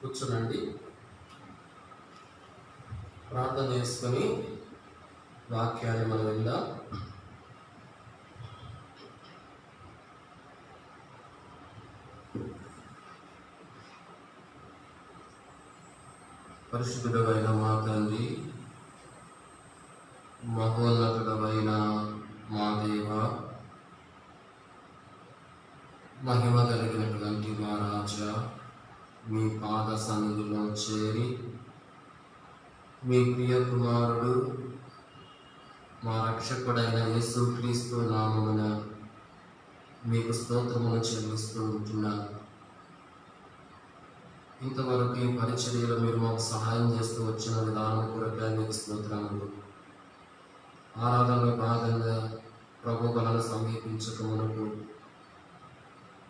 కూర్చోనండి. ప్రార్థన చేసుకొని వాక్యాన్ని మనం విందాం. పరిశుద్ధుడైన మా తండ్రి, మహోన్నతుడైన మా దేవ, మహిమ కలిగినటువంటి మా రాజా, మీ పాద సన్నిధిలో చేరి మీ ప్రియ కుమారుడు మా రక్షకుడైన యేసుక్రీస్తు నామమున మీకు స్తోత్రమును చెల్లిస్తూ ఉంటున్నాను. ఇంతవరకు ఈ పరిచర్యలో మీరు మాకు సహాయం చేస్తూ వచ్చిన విధానం కొరకై మీకు స్తోత్రములు. ఆరాధనలో భాగంగా ప్రభు బలను సమీపించకమునకు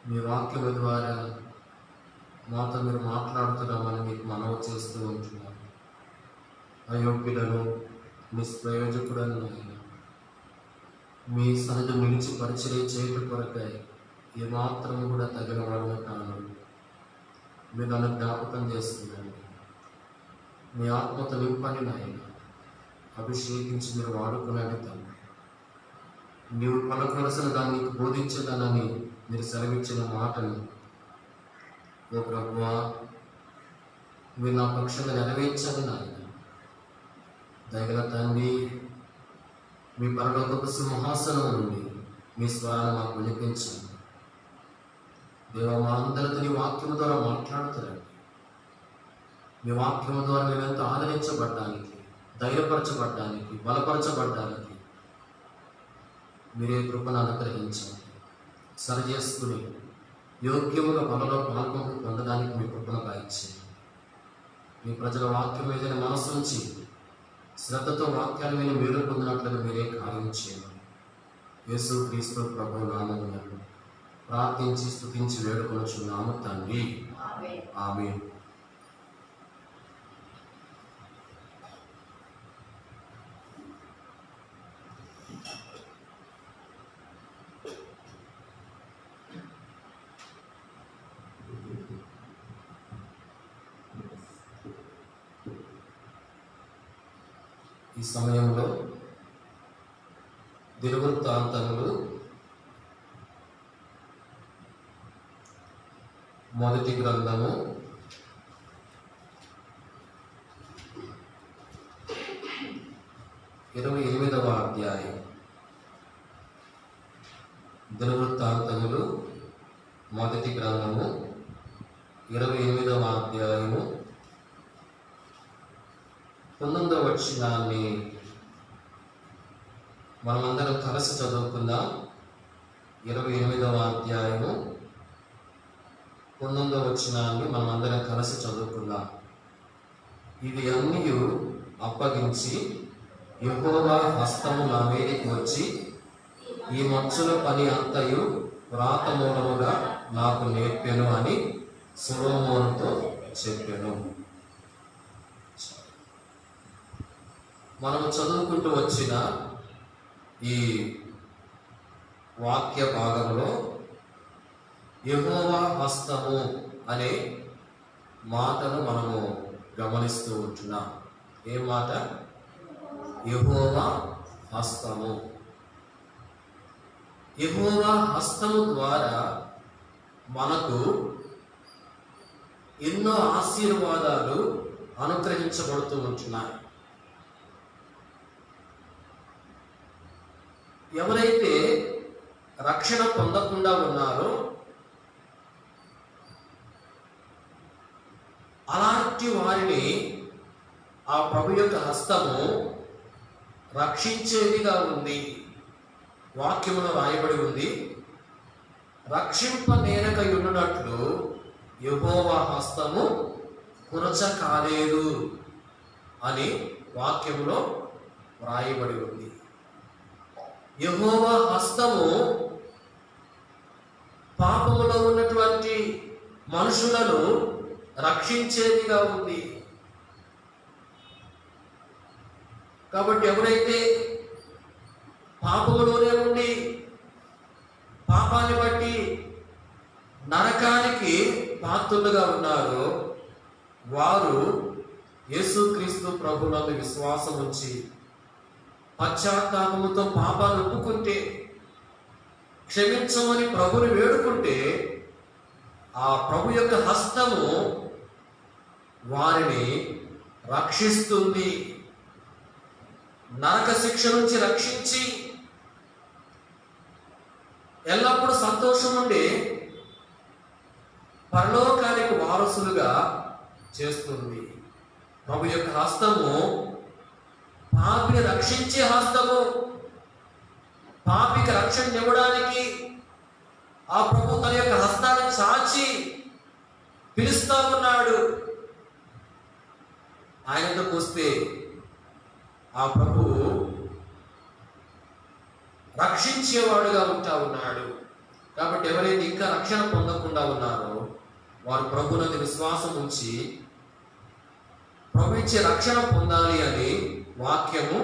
మీ వాక్యం ద్వారా మాతో మీరు మాట్లాడుతున్నామని మీకు మనవి చేస్తూ ఉంటున్నాను. అయోగ్యులను నిష్ప్రయోజకులను మీ సన్నిధి నిలిచి పరిచర్య చేయటం కొరకై ఏమాత్రం కూడా తగిన వాళ్ళని కాను. మీరు నన్ను జ్ఞాపకం చేస్తున్నాను. మీ ఆత్మతో నింపని నాయన, అభిషేకించి మీరు వాడుకున్నాను తండ్రి. నీవు పలకవలసిన దాన్ని బోధించదనని మీరు సెలవిచ్చిన మాటను ఓ ప్రభువా, మీరు నా పక్షంగా నెరవేర్చని నాయన. దయగల తండ్రి, మీ పరలోకపు సింహాసనం నుండి మీ స్వరాన్ని మాకు వినిపించండి. దేవ, మా అందరితో నీ వాక్యం ద్వారా మాట్లాడుతారండి. మీ వాక్యం ద్వారా మేమెంతో ఆదరించబడ్డానికి, ధైర్యపరచబడ్డానికి, బలపరచబడ్డానికి మీరే కృపను అనుగ్రహించండి. సరి చేసుకుని యోగ్యముగా బలలో పాల్గొని పొందడానికి మీ కృపను కాయించండి. మీ ప్రజల వాక్యం మీద మనసు నుంచి శ్రద్ధతో వాక్యాలు విని మీరు పొందినట్లుగా మీరే కార్యం చేయండి. యేసుక్రీస్తు ప్రభువు నామమున ప్రార్థించి స్తుతించి వేడుకొనుచున్నాము తండ్రి, ఆమేన్. ఈ సమయంలో దినవృత్తాంతములు మొదటి గ్రంథము 28వ అధ్యాయం. దినవృత్తాంతములు మొదటి గ్రంథము 28వ అధ్యాయము 19వ వచనాన్ని మనమందరం కలిసి చదువుకుందాం. 28వ అధ్యాయము 19వ వచనాన్ని మనమందరం కలిసి చదువుకుందాం. ఇది అన్నీ అప్పగించి యెహోవా హస్తము నా మీదికి వచ్చి ఈ మచ్చుల పని అంతయు వ్రాత మూలముగా నాకు నేర్పెను అని సొలొమోనుతో చెప్పెను. మనము చదువుకుంటూ వచ్చిన ఈ వాక్య భాగంలో యెహోవా హస్తము అనే మాటను మనము గమనిస్తూ ఉంటున్నాం. ఏ మాట? యెహోవా హస్తము. యెహోవా హస్తము ద్వారా మనకు ఎన్నో ఆశీర్వాదాలు అనుగ్రహించబడుతూ ఉంటున్నాయి. ఎవరైతే రక్షణ పొందకుండా ఉన్నారో అలాంటి వారిని ఆ ప్రభు యొక్క హస్తము రక్షించేదిగా ఉంది. వాక్యములో రాయబడి ఉంది, రక్షింపనేరకయున్నట్లు యెహోవా హస్తము కురచ కాలేదు అని వాక్యములో రాయబడి ఉంది. యెహోవా హస్తము పాపములో ఉన్నటువంటి మనుషులను రక్షించేదిగా ఉంది. కాబట్టి ఎవరైతే పాపములోనే ఉండి పాపాన్ని బట్టి నరకానికి పాత్రులుగా ఉన్నారో వారు యేసుక్రీస్తు ప్రభువునందు విశ్వాసం ఉంచి పశ్చాత్తాపముతో పాపాలు ఒప్పుకుంటే, క్షమించమని ప్రభుని వేడుకుంటే ఆ ప్రభు యొక్క హస్తము వారిని రక్షిస్తుంది. నరక శిక్ష నుంచి రక్షించి ఎల్లప్పుడూ సంతోషం ఉండి పరలోకానికి వారసులుగా చేస్తుంది. ప్రభు యొక్క హస్తము పాపిని రక్షించే హస్తము. పాపికి రక్షణ ఇవ్వడానికి ఆ ప్రభు తన యొక్క హస్తాన్ని చాచి పిలుస్తా ఉన్నాడు. ఆయనతో వస్తే ఆ ప్రభు రక్షించేవాడుగా ఉంటా ఉన్నాడు. కాబట్టి ఎవరైతే ఇంకా రక్షణ పొందకుండా ఉన్నారో వారు ప్రభునందు విశ్వాసం ఉంచి ప్రభు ఇచ్చే రక్షణ పొందాలి అని వాక్యము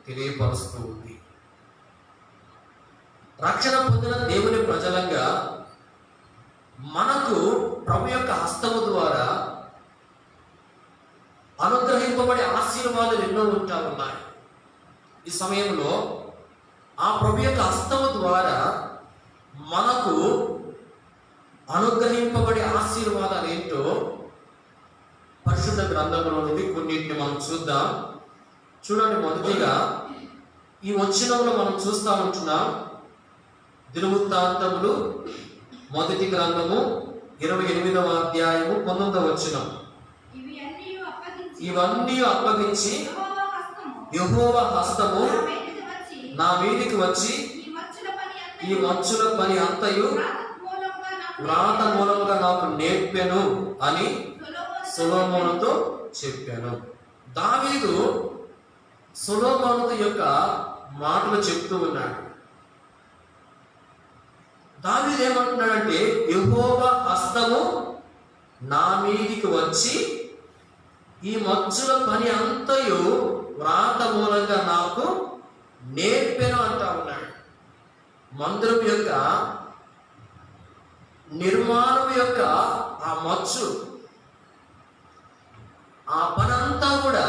తెలియపరుస్తూ ఉంది. రక్షణ పొందిన దేవుని ప్రజలంగా మనకు ప్రభు యొక్క హస్తము ద్వారా అనుగ్రహింపబడే ఆశీర్వాదాలు ఎన్నో ఉంటా ఉన్నాయి. ఈ సమయంలో ఆ ప్రభు యొక్క హస్తము ద్వారా మనకు అనుగ్రహింపబడే ఆశీర్వాదాలు ఏంటో పరిశుద్ధ గ్రంథంలో నుండి కొన్నింటిని మనం చూద్దాం. చూడండి, మొదటిగా ఈ వచనంలో మనం చూస్తా ఉంటున్నాం. దినవృత్తాంతములు మొదటి గ్రంథము 28వ అధ్యాయము 19వ వచనం. ఇవన్నీ అప్పగించి యెహోవా హస్తము నా మీదికి వచ్చి ఈ మచ్చుల పని అంతయు వ్రాత మూలముగా నాకు నేర్పెను అని సొలొమోనుతో చెప్పాను. దావీదు సొలొమోను యొక్క మాటలు చెప్తూ ఉన్నాడు. దావీదు ఏమంటున్నాడంటే, యెహోవా హస్తము నా మీదికి వచ్చి ఈ మచ్చుల పని అంతయు వ్రాత మూలంగా నాకు నేర్పెను అంటా ఉన్నాడు. మందిరం యొక్క నిర్మాణం యొక్క ఆ మచ్చు, ఆ పనంతా కూడా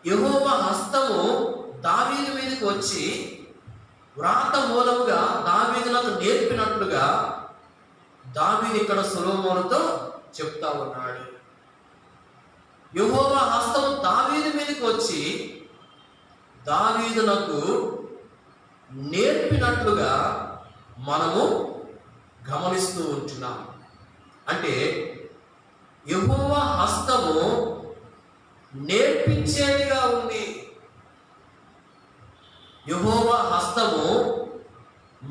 యెహోవా హస్తము దావీదు మీదకి వచ్చి వ్రాత మూలముగా దావీదు నాకు నేర్పినట్లుగా దావీదు ఇక్కడ సొలొమోనుతో చెప్తా ఉన్నాడు. యెహోవా హస్తము దావీదు మీదకి వచ్చి దావీదునకు నేర్పినట్లుగా మనము గమనిస్తూ ఉంటున్నాం. అంటే యెహోవా హస్తము నేర్పించేదిగా ఉంది. యెహోవా హస్తము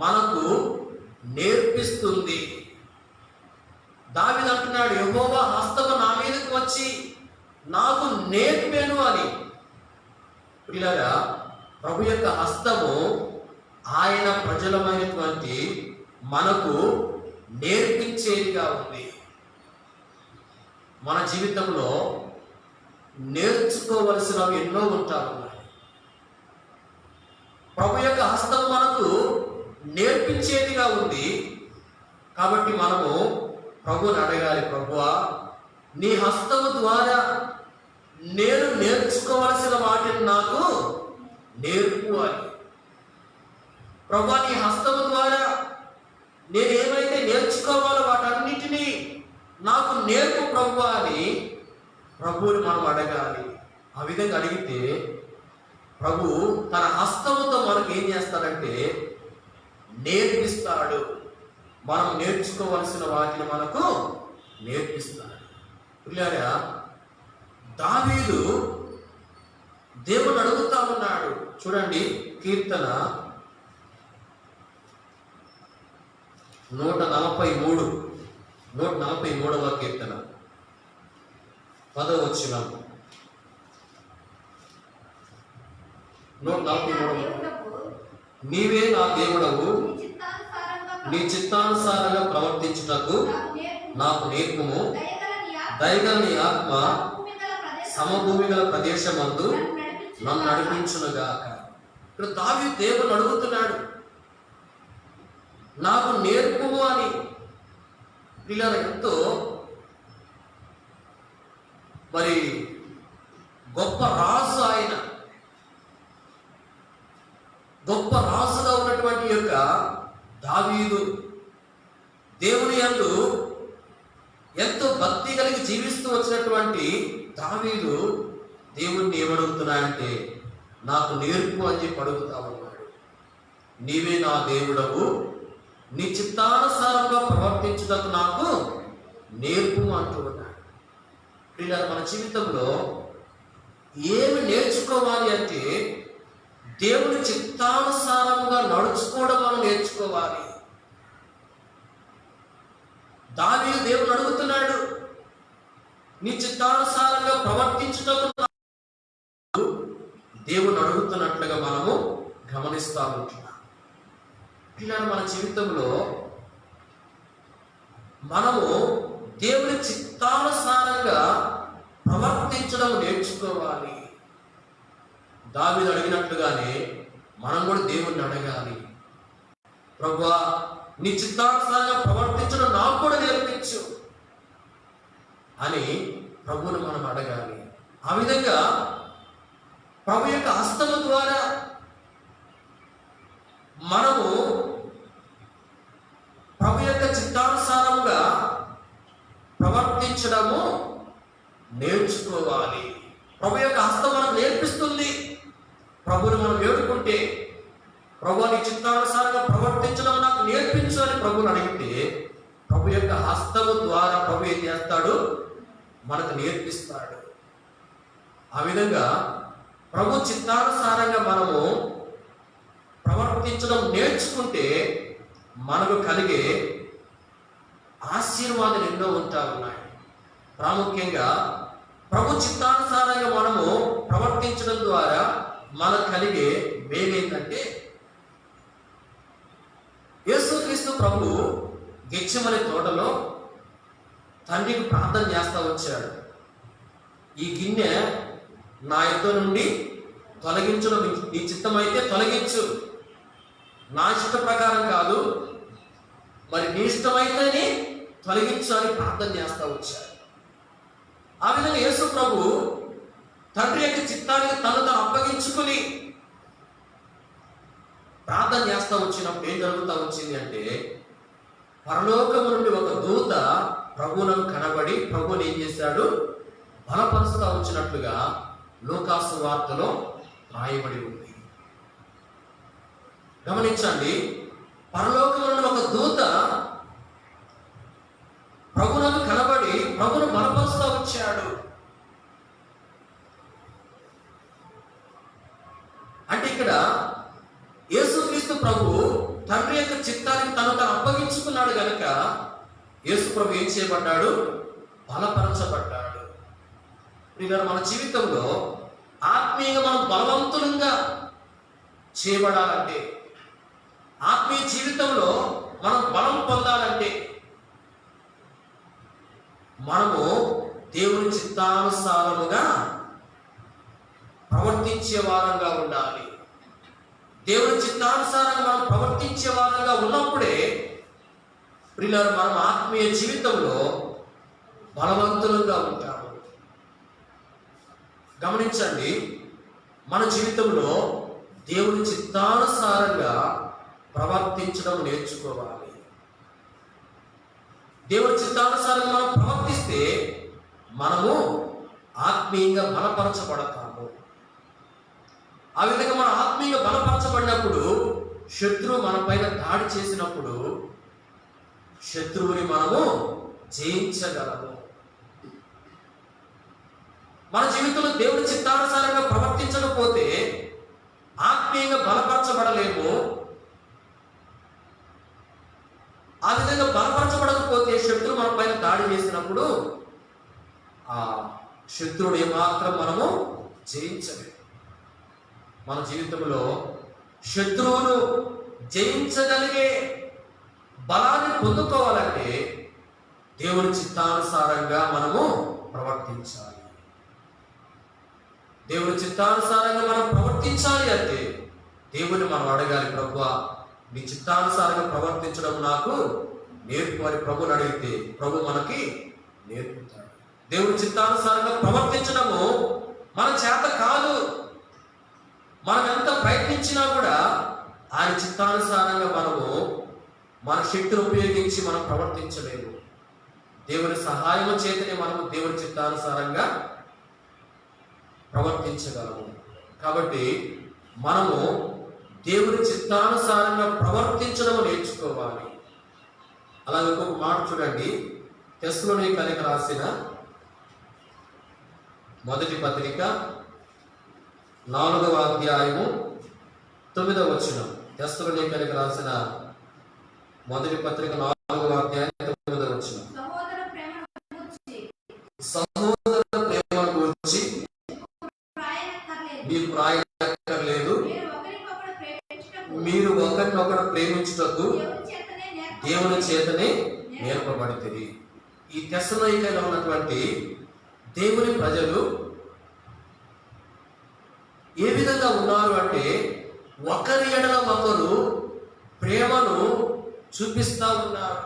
మనకు నేర్పిస్తుంది. దావీదు అంటున్నాడు, యెహోవా హస్తము నా మీదకి వచ్చి నాకు నేర్పెను అని. పిల్లరా, ప్రభు యొక్క హస్తము ఆయన ప్రజలమైనటువంటి మనకు నేర్పించేదిగా ఉంది. మన జీవితంలో నేర్చుకోవలసినవి ఎన్నో ఉంటా ఉన్నాయి. ప్రభు యొక్క హస్తం మనకు నేర్పించేదిగా ఉంది. కాబట్టి మనము ప్రభువుని అడగాలి, ప్రభువా నీ హస్తము ద్వారా నేను నేర్చుకోవలసిన వాటిని నాకు నేర్పు అని. ప్రభువా నీ హస్తము ద్వారా నేను ఏమైతే నేర్చుకోవాలో వాటన్నిటినీ నాకు నేర్పు ప్రభువా అని ప్రభువుని మనం అడగాలి. ఆ విధంగా అడిగితే ప్రభు తన హస్తముతో మనకు ఏం చేస్తాడంటే నేర్పిస్తాడు. మనం నేర్చుకోవలసిన వాటిని మనకు నేర్పిస్తాడు. పిల్లారా, దావీదు దేవుడు అడుగుతా ఉన్నాడు. చూడండి, కీర్తన 143వ కీర్తన 10వ వచనం. 143. నీవే నా దేవుడవు, నీ చిత్తానుసారంగా ప్రవర్తించుటకు నాకు నేర్పుము. దయగల నీ ఆత్మ సమభూమి గల ప్రదేశమందు నన్ను నడిపించునుగాక. ఇక్కడ దావీదు దేవుని అడుగుతున్నాడు, నాకు నేర్పుము అని. పిల్లలు ఎంతో మరి గొప్ప రాజు, ఆయన గొప్ప రాజుగా ఉన్నటువంటి యొక్క దావీదు దేవుని యందు ఎంతో భక్తి కలిగి జీవిస్తూ వచ్చినటువంటి దావీదు దేవుణ్ణి ఏమడుగుతున్నాడంటే నాకు నేర్పు అని చెప్పి అడుగుతా ఉన్నాడు. నీవే నా దేవుడవు, నీ చిత్తానుసారంగా ప్రవర్తించుటకు నాకు నేర్పు అంటూ ఉన్నాడు. ఇలా మన జీవితంలో ఏమి నేర్చుకోవాలి అంటే దేవుని చిత్తానుసారంగా నడుచుకోవడం మనం నేర్చుకోవాలి. దావీదు దేవుడు అడుగుతున్నాడు, నీ చిత్తానుసారంగా ప్రవర్తించుటకు దేవుని అడుగుతున్నట్లుగా మనము గమనిస్తూ ఉంటున్నాం. ఇలా మన జీవితంలో మనము దేవుని చిత్తానుసారంగా ప్రవర్తించడం నేర్చుకోవాలి. దావీదు అడిగినట్లుగానే మనం కూడా దేవుణ్ణి అడగాలి. ప్రభువా, నీ చిత్తానుసారంగా ప్రవర్తించడం నాకు కూడా నేర్పించు అని ప్రభువును మనం అడగాలి. ఆ విధంగా ప్రభు యొక్క హస్తము ద్వారా మనము ప్రభు యొక్క చిత్తానుసారముగా ప్రవర్తించడము నేర్చుకోవాలి. ప్రభు యొక్క హస్తం మనకు నేర్పిస్తుంది. ప్రభుని మనం వేడుకుంటే, ప్రభు నీ చిత్తానుసారంగా ప్రవర్తించడం నాకు నేర్పించు అని ప్రభుని అడిగితే, ప్రభు యొక్క హస్తము ద్వారా ప్రభు ఏం చేస్తాడు, మనకు నేర్పిస్తాడు. ఆ విధంగా ప్రభు చిత్తానుసారంగా మనము ప్రవర్తించడం నేర్చుకుంటే మనకు కలిగే ఆశీర్వాదాలు ఎన్నో ఉంటా ఉన్నాయి. ప్రాముఖ్యంగా ప్రభు చిత్తానుసారంగా మనము ప్రవర్తించడం ద్వారా మనకు కలిగే మేలేంటంటే, యేసుక్రీస్తు ప్రభు గెత్సెమనే తోటలో తండ్రికి ప్రార్థన చేస్తా వచ్చాడు. ఈ గిన్నె నా యుద్ధ నుండి తొలగించడం నీ చిత్తమైతే తొలగించు, నా ఇష్ట ప్రకారం కాదు, మరి నీ ఇష్టమైతేనే తొలగించు అని ప్రార్థన చేస్తా వచ్చాడు. ఆ విధంగా యేసు ప్రభు తండ్రి యొక్క చిత్తానికి తను అప్పగించుకుని ప్రార్థన చేస్తా వచ్చినప్పుడు ఏం జరుగుతూ వచ్చింది అంటే, పరలోకము నుండి ఒక దూత ప్రభువులను కనబడి ప్రభువుని ఏం చేశాడు, బలపరుస్తూ వచ్చినట్లుగా లూకాసు వార్తలో రాయబడి ఉంది. గమనించండి, పరలోకము నుండి ఒక దూత ప్రభువులను కనబడి ప్రభువును బలపరుస్తూ వచ్చాడు. అంటే ఇక్కడ యేసుక్రీస్తు ప్రభు తండ్రి యొక్క చిత్తానికి తను అప్పగించుకున్నాడు గనుక యేసు ప్రభు ఏం చేయబడ్డాడు, బలపరచబడ్డాడు. మన జీవితంలో ఆత్మీయంగా మనం బలవంతులంగా చేయబడాలంటే, ఆత్మీయ జీవితంలో మనం బలం పొందాలంటే మనము దేవుని చిత్తానుసారముగా ప్రవర్తించే వారంగా ఉండాలి. దేవుని చిత్తానుసారంగా మనం ప్రవర్తించే వారంగా ఉన్నప్పుడే ప్రియులారా మనం ఆత్మీయ జీవితంలో బలవంతులుగా ఉంటాము. గమనించండి, మన జీవితంలో దేవుని చిత్తానుసారంగా ప్రవర్తించడం నేర్చుకోవాలి. దేవుని చిత్తానుసారంగా మనం ప్రవర్తిస్తే మనము ఆత్మీయంగా బలపరచబడతాము. ఆ విధంగా మన ఆత్మీయంగా బలపరచబడినప్పుడు, శత్రువు మన పైన దాడి చేసినప్పుడు శత్రువుని మనము జయించగలము. మన జీవితంలో దేవుడి చిత్తానుసారంగా ప్రవర్తించకపోతే ఆత్మీయంగా బలపరచబడలేము. ఆ విధంగా బలపరచబడకపోతే శత్రువు మన పైన దాడి చేసినప్పుడు ఆ శత్రువుడు ఏమాత్రం మనము జయించలేము. మన జీవితంలో శత్రువును జయించగలిగే బలాన్ని పొందుకోవాలంటే దేవుని చిత్తానుసారంగా మనము ప్రవర్తించాలి. దేవుని చిత్తానుసారంగా మనం ప్రవర్తించాలి అంటే దేవుని మనం అడగాలి, ప్రభువా నీ చిత్తానుసారంగా ప్రవర్తించడం నాకు నేర్పు అని ప్రభుని అడిగితే ప్రభు మనకి నేర్పుతాడు. దేవుని చిత్తానుసారంగా ప్రవర్తించడము మన చేత కాదు. మనం ఎంత ప్రయత్నించినా కూడా ఆయన చిత్తానుసారంగా మనము మన శక్తిని ఉపయోగించి మనం ప్రవర్తించలేము. దేవుని సహాయం చేతనే మనము దేవుని చిత్తానుసారంగా ప్రవర్తించగలము. కాబట్టి మనము దేవుని చిత్తానుసారంగా ప్రవర్తించడం నేర్చుకోవాలి. అలాగే ఇంకొక మాట చూడండి, తెస్సలోనికీయులకు రాసిన మొదటి పత్రిక 4వ అధ్యాయము 9వ వచనం. తెస్సలోనికీయులకు రాసిన మొదటి పత్రిక 4వ అధ్యాయం 9వ వచనం. సహోదర ప్రేమను గురించి మీకు రాయక్కర్లేదు, మీరు ఒకరినొకరు ప్రేమించుటకు దేవుని చేతనే నేర్పబడుతుంది. ఈ తెస్సలోనికీయులో ఉన్నటువంటి దేవుని ప్రజలు ఏ విధంగా ఉన్నారు అంటే ఒకరి ఎడల ఒకరు ప్రేమను చూపిస్తా ఉన్నారు.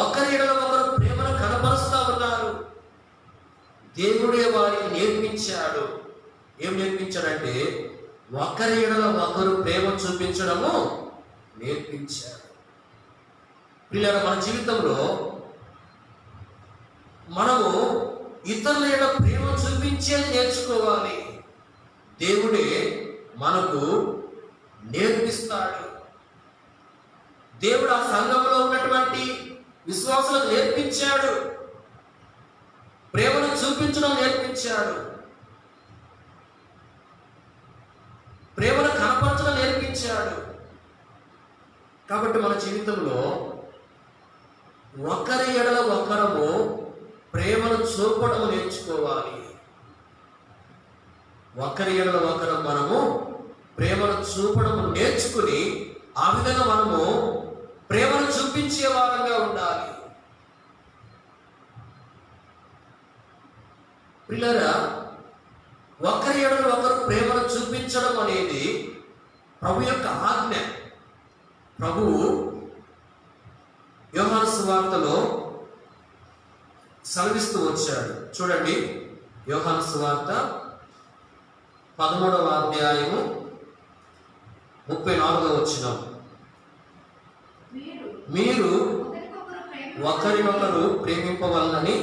ఒకరి ఎడల ఒకరు ప్రేమను కనపరుస్తా ఉన్నారు. దేవుడే వారికి నేర్పించాడు. ఏం నేర్పించాడంటే ఒకరి ఎడల ఒకరు ప్రేమ చూపించడము నేర్పించాడు. పిల్లల మన జీవితంలో మనము ఇతరుల ఎడల ప్రేమ చూపించేది నేర్చుకోవాలి. దేవుడే మనకు నేర్పిస్తాడు. దేవుడు ఆ సంఘంలో ఉన్నటువంటి విశ్వాసులకు నేర్పించాడు, ప్రేమను చూపించడం నేర్పించాడు, ప్రేమను కనపరచడం నేర్పించాడు. కాబట్టి మన జీవితంలో ఒకరి ఎడల ఒకరము ప్రేమను చూపడం నేర్చుకోవాలి. ఒకరి ఎడల ఒకరం మనము ప్రేమను చూపడం నేర్చుకుని ఆ విధంగా మనము ప్రేమను చూపించే వారంగా ఉండాలి. పిల్లరా, ఒకరి ఎడల ఒకరు ప్రేమను చూపించడం అనేది ప్రభు యొక్క ఆజ్ఞ. ప్రభువు యోహాను సువార్తలో సెలవిస్తూ వచ్చాడు. చూడండి, యోహాను సువార్త 13వ అధ్యాయము 34వ వచనం. మీరు ఒకరినొకరు ప్రేమింపవలనని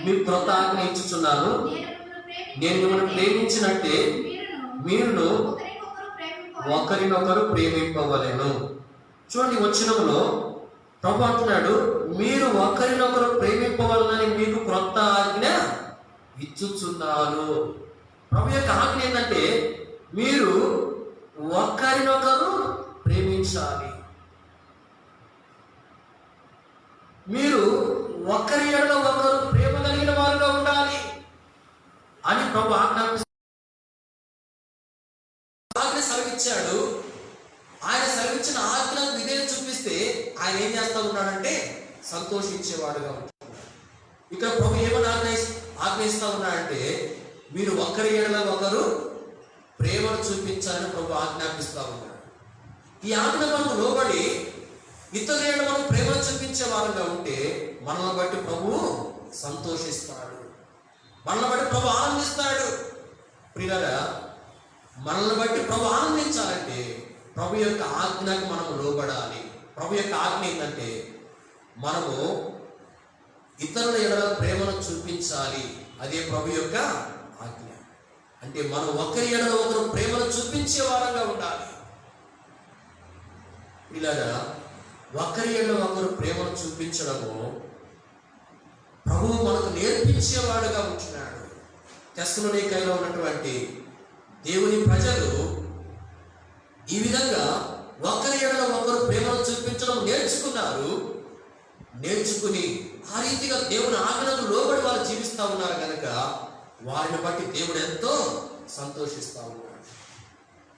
మీకు క్రొత్త ఆజ్ఞ ఇచ్చుచున్నాను, నేను మిమ్మల్ని ప్రేమించినట్టే మీరును ఒకరినొకరు ప్రేమింపవలెను. చూడండి, వచనంలో ప్రభు అంటున్నాడు, మీరు ఒకరినొకరు ప్రేమింపవలనని మీకు క్రొత్త ఆజ్ఞ ఇచ్చుచున్నాను. ప్రభు యొక్క ఆజ్ఞ ఏంటంటే మీరు ఒకరినొకరు ప్రేమించాలి. మీరు ఒకరి ఎడల ఒకరు ప్రేమ కలిగిన వారుగా ఉండాలి అని ప్రభు ఆజ్ఞ సెలవిచ్చాడు. ఆయన సెలవిచ్చిన ఆజ్ఞలకు విధేయత చూపిస్తే ఆయన ఏం చేస్తా ఉన్నాడంటే సంతోషించేవాడుగా ఉంటున్నాడు. ఇక్కడ ప్రభు ఏమని ఆజ్ఞయిస్తా ఉన్నాడంటే మీరు ఒకరి ఎడల ఒకరు ప్రేమను చూపించాలని ప్రభు ఆజ్ఞాపిస్తా ఉన్నాడు. ఈ ఆజ్ఞ మనకు లోబడి ఇతరుల ఎడల మనం ప్రేమను చూపించే వారుగా ఉంటే మనల్ని బట్టి ప్రభువు సంతోషిస్తాడు, మనల్ని బట్టి ప్రభు ఆనందిస్తాడు. ప్రియులారా, మనల్ని బట్టి ప్రభు ఆనందించాలంటే ప్రభు యొక్క ఆజ్ఞకు మనము లోబడాలి. ప్రభు యొక్క ఆజ్ఞ ఏంటంటే మనము ఇతరుల ఎడల ప్రేమను చూపించాలి. అదే ప్రభు యొక్క ఆజ్ఞ. అంటే మనం ఒకరి ఎడల ఒకరు ప్రేమను చూపించే వారంగా ఉండాలి. ఇలాగా ఒకరి ఎడల ఒకరు ప్రేమను చూపించడము ప్రభువు మనకు నేర్పించేవాడుగా ఉంటున్నాడు. తెస్సలోనికైలో ఉన్నటువంటి దేవుని ప్రజలు ఈ విధంగా ఒకరి ఎడల ఒకరు ప్రేమను చూపించడం నేర్చుకున్నారు. నేర్చుకుని ఆ రీతిగా దేవుని ఆజ్ఞలకు లోబడి వారు జీవిస్తూ ఉన్నారు కనుక వారిని బట్టి దేవుడు ఎంతో సంతోషిస్తూ ఉన్నాడు.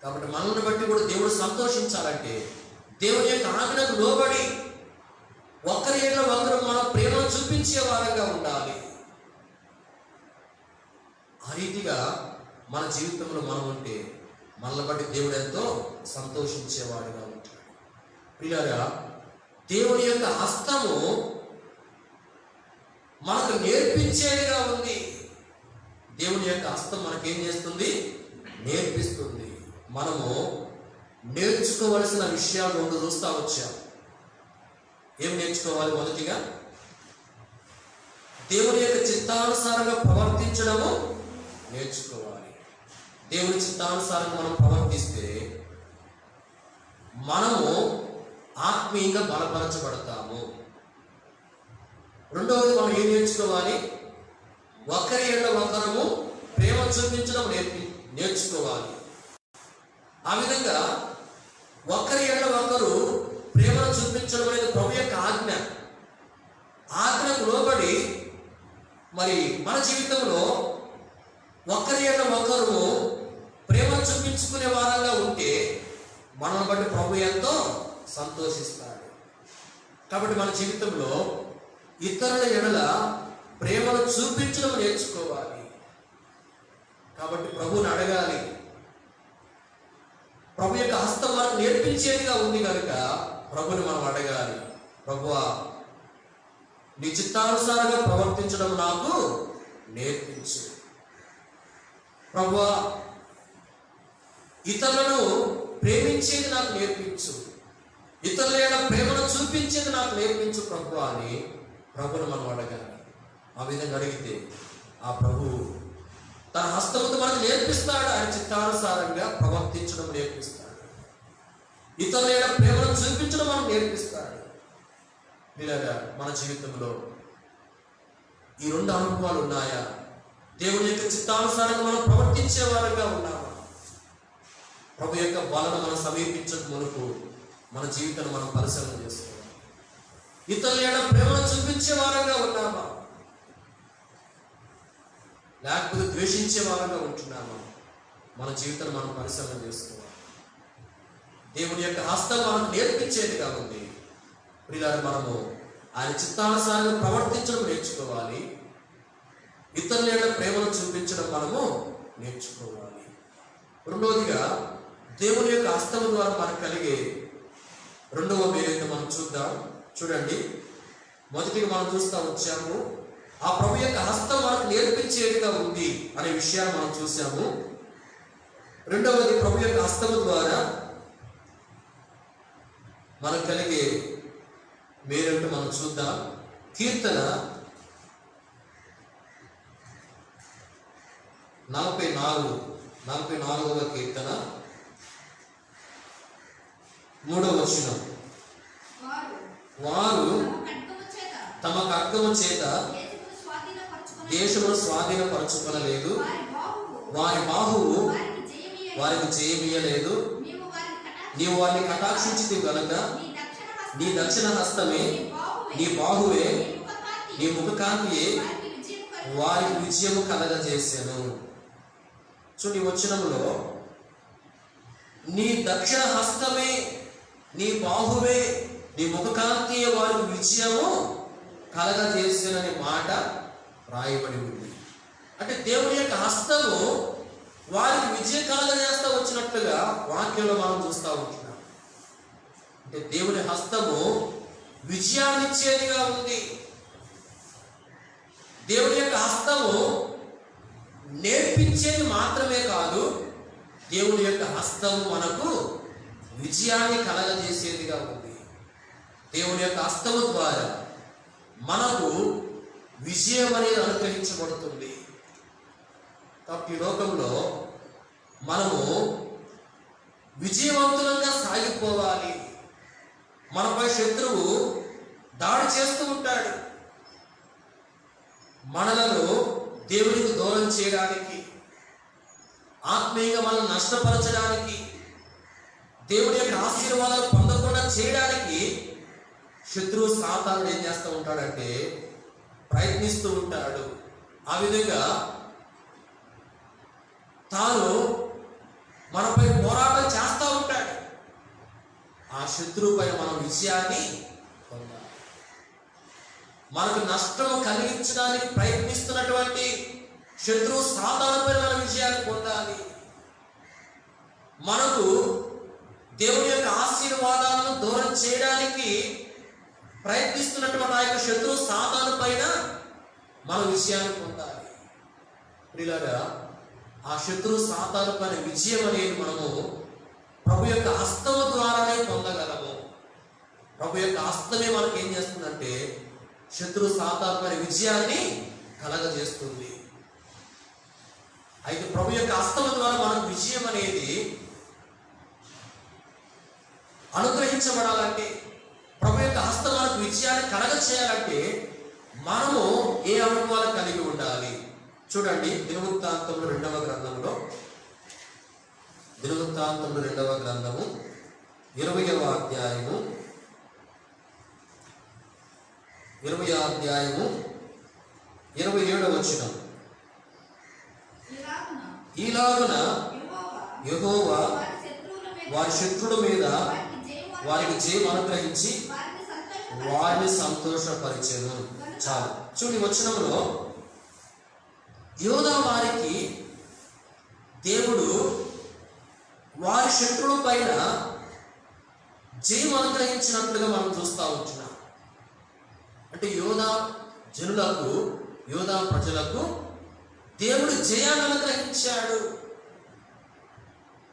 కాబట్టి మనల్ని బట్టి కూడా దేవుడు సంతోషించాలంటే దేవుని యొక్క ఆజ్ఞలకు లోబడి ఒకరి ఎడల ఒకరు మన ప్రేమను చూపించే వారంగా ఉండాలి. ఆ రీతిగా మన జీవితంలో మనం ఉంటే మనల్ని బట్టి దేవుడు ఎంతో సంతోషించేవాడుగా ఉంటాడు. పిల్లరా, దేవుని యొక్క హస్తము మనకు నేర్పించేదిగా ఉంది. దేవుని యొక్క హస్తం మనకేం చేస్తుంది? నేర్పిస్తుంది. మనము నేర్చుకోవలసిన విషయాలు రెండు చూస్తా వచ్చాం. ఏం నేర్చుకోవాలి? మొదటిగా దేవుని యొక్క చిత్తానుసారంగా ప్రవర్తించడము నేర్చుకోవాలి. దేవుని చిత్తానుసారంగా మనం ప్రవర్తిస్తే మనము ఆత్మీయంగా బలపరచబడతాము. రెండవది మనం ఏం నేర్చుకోవాలి? ఒకరి ఎడల ఒకరము ప్రేమ చూపించడం నేర్చుకోవాలి. ఆ విధంగా ఒకరి ఎడల ఒకరు ప్రేమను చూపించడం అనేది ప్రభు యొక్క ఆజ్ఞ. ఆజ్ఞకు లోబడి మరి మన జీవితంలో ఒకరి ఎడల ఒకరు ప్రేమ చూపించుకునే వారంగా ఉంటే మనల్ని బట్టి ప్రభు ఎంతో సంతోషిస్తాడు. కాబట్టి మన జీవితంలో ఇతరుల ఎడల ప్రేమను చూపించడం నేర్చుకోవాలి. కాబట్టి ప్రభువుని అడగాలి. ప్రభు యొక్క హస్తం మనకు నేర్పించేదిగా ఉంది కనుక ప్రభుని మనం అడగాలి. ప్రభువా, నీ చిత్తానుసారంగా ప్రవర్తించడం నాకు నేర్పించు. ప్రభువా, ఇతరులను ప్రేమించేది నాకు నేర్పించు. ఇతరుల యొక్క ప్రేమను చూపించేది నాకు నేర్పించు ప్రభువా అని ప్రభుని మనం అడగాలి. ఆ విధంగా అడిగితే ఆ ప్రభు తన హస్తముతో మనకు నేర్పిస్తాడు. ఆయన చిత్తానుసారంగా ప్రవర్తించడం నేర్పిస్తాడు. ఇతరుల యొక్క ప్రేమను చూపించడం మనం నేర్పిస్తాడు. ఇలాగా మన జీవితంలో ఈ రెండు అనుభవాలు ఉన్నాయా? దేవుని యొక్క చిత్తానుసారంగా మనం ప్రవర్తించే వారంగా ఉన్నామా? ప్రభు యొక్క బలను మనం సమీపించక మునుపు మన జీవితాన్ని మనం పరిశీలన చేసుకోవాలి. ఇతరుల యొక్క ప్రేమను చూపించే వారంగా ఉన్నామా, లేకపోతే ద్వేషించే వారంగా ఉంటున్నామా? మన జీవితాన్ని మనం పరిశీలన చేసుకోవాలి. దేవుని యొక్క హస్తం మనకు నేర్పించేదిగా ఉంది. ప్రియులారా, మనము ఆయన చిత్తానుసారంగా ప్రవర్తించడం నేర్చుకోవాలి. ఇతరుల యొక్క ప్రేమను చూపించడం మనము నేర్చుకోవాలి. రెండవదిగా దేవుని యొక్క హస్తము ద్వారా మనకు కలిగే రెండవ మేలైతే మనం చూద్దాం. చూడండి, మొదటిగా మనం చూస్తా వచ్చాము, ఆ ప్రభు యొక్క హస్తం మనకు నేర్పించేదిగా ఉంది అనే విషయాన్ని మనం చూసాము. రెండవది, ప్రభు యొక్క హస్తము ద్వారా మనకు కలిగే మేలంటూ మనం చూద్దాం. కీర్తన 44వ కీర్తన 3వ వచనం. వారు తమ ఖడ్గము చేత దేశమును స్వాధీనపరచుకొనలేదు, వారి బాహువు వారికి జయమియ్యలేదు. నీవు వారిని కటాక్షించితివి గనుక నీ దక్షిణ హస్తమే, నీ బాహువే, నీ ముఖకాంతియే వారికి విజయము కలగజేసెను. చూడండి, వచనంలో నీ దక్షిణ హస్తమే, నీ బాహువే, నీ ముఖకాంతియే వారికి విజయము కలగజేసెననే మాట రాయబడి ఉంది. అంటే దేవుని యొక్క హస్తము వారికి విజయం కలగజేస్తా వచ్చినట్లుగా వాక్యంలో మనం చూస్తూ ఉంటున్నాం. అంటే దేవుని హస్తము విజయాన్నిచ్చేదిగా ఉంది. దేవుని యొక్క హస్తము నేర్పించేది మాత్రమే కాదు, దేవుని యొక్క హస్తము మనకు విజయాన్ని కలగజేసేదిగా ఉంది. దేవుని యొక్క హస్తము ద్వారా మనకు విజయం అనేది అనుగ్రహించబడుతుంది. కాబట్టి ఈ లోకంలో మనము విజయవంతులంగా సాగిపోవాలి. మనపై శత్రువు దాడి చేస్తూ ఉంటాడు. మనలను దేవునికి దూరం చేయడానికి, ఆత్మీయంగా మనల్ని నష్టపరచడానికి, దేవుడి యొక్క ఆశీర్వాదాలు పొందకుండా చేయడానికి శత్రువు సాతానుడు ఏం చేస్తూ ఉంటాడంటే ప్రయత్నిస్తూ ఉంటాడు. ఆ విధంగా తాను మనపై పోరాటం చేస్తూ ఉంటాడు. ఆ శత్రువుపై మనం విజయాన్ని పొందాలి. మనకు నష్టము కలిగించడానికి ప్రయత్నిస్తున్నటువంటి శత్రువు సాతానుపై మనం విజయాన్ని పొందాలి. మనకు దేవుని యొక్క ఆశీర్వాదాలను దూరం చేయడానికి ప్రయత్నిస్తున్నటువంటి ఆ యొక్క శత్రువు సాతాను పైన మన విజయాన్ని పొందాలి. ప్రియులారా, ఆ శత్రువు సాతాను పైన విజయం అనేది మనము ప్రభు యొక్క హస్తము ద్వారానే పొందగలము. ప్రభు యొక్క హస్తమే మనకి ఏం చేస్తుందంటే శత్రువు సాతాను పైన విజయాన్ని కలగజేస్తుంది. అయితే ప్రభు యొక్క హస్తము ద్వారా మనకు విజయం అనేది అనుగ్రహించబడాలంటే, ప్రభు యొక్క హస్తం మనకు విజయాన్ని కలగ చేయాలంటే మనము ఏ అనుభవాలు కలిగి ఉండాలి? చూడండి, దినవృత్తాంతములు 2వ గ్రంథంలో, దినవృత్తాంతములు 2వ గ్రంథము 20వ అధ్యాయము 27వ వచనం. ఈలాగున యెహోవా వారి శత్రువుల మీద వారికి జయం అనుగ్రహించి వారిని సంతోషపరిచెను. చాలు. చూడండి, వచనంలో యోధా వారికి దేవుడు వారి శత్రువుల పైన జయం అనుగ్రహించినట్లుగా మనం చూస్తూ ఉంటున్నాం. అంటే యోధా జనులకు, యోధా ప్రజలకు దేవుడు జయాన్ని అనుగ్రహించాడు.